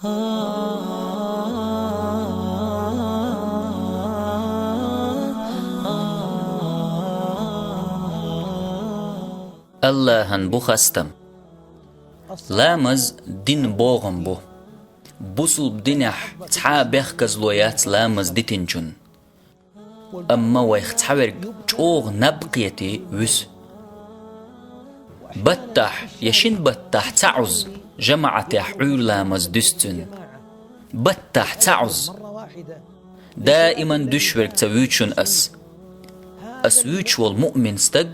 Allah'ın bu hastam. Lamaz din boğum bu. Busul dinah t'abeh kazloyat lamaz ditinchun. Amma wa ikhtawerg çoğ nabqiyeti vüs. Battah yashin battah ta'uz جمعت يحعول لامز دستن بتح تعز دائما دشورك تويتشن أسويتش والمؤمن استق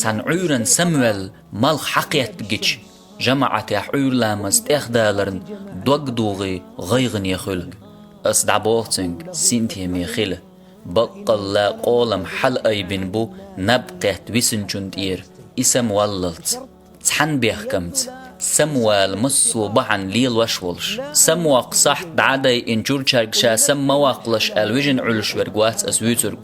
تنعورن سمول مال حقيت بجيش جمعت يحعول لامز تأخدالرن دوغي غيغن يخلق أسدعبوغتنك سنتيم يخيل بقل لا قولم حل أيبن بو نبقيت ويسنجن دير اسم واللت تحن بيخكمت سموال مصو بحن ليل وشولش سمواق صح دعدي انجور شاركشا سمواقلش الوجن علش ورقوات اسويترق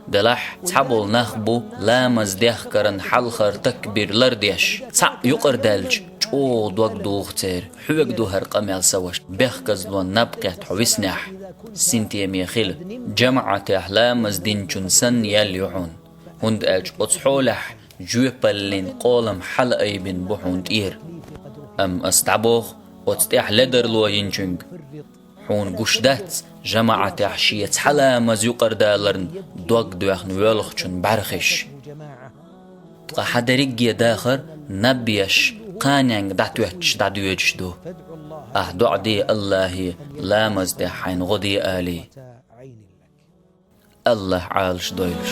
دلح تحبول نخبو لامز ديخ كرن حلخر تكبير لرديش تع يقر دالج جو دوغ دوغتير حوك دوهر قميال سوش بيخ كزلون نبقيت حويسنح سنتي ميخيل جمعة لامز دينجون سن يليعون هند اج اتصحولح جوبلين قولم حل ايبن بحون تير أم أستعبوخ وتستيح لدر لو ينجنج حون قشدات جماعة تحشية حلا مزيقر دالرن دوغ دوغ نوالخشن برخش تقا حدريق داخر نبيش قانينج دعتوش دو دعدي الله لا مزدي حين غدي آلي الله عالش دويلش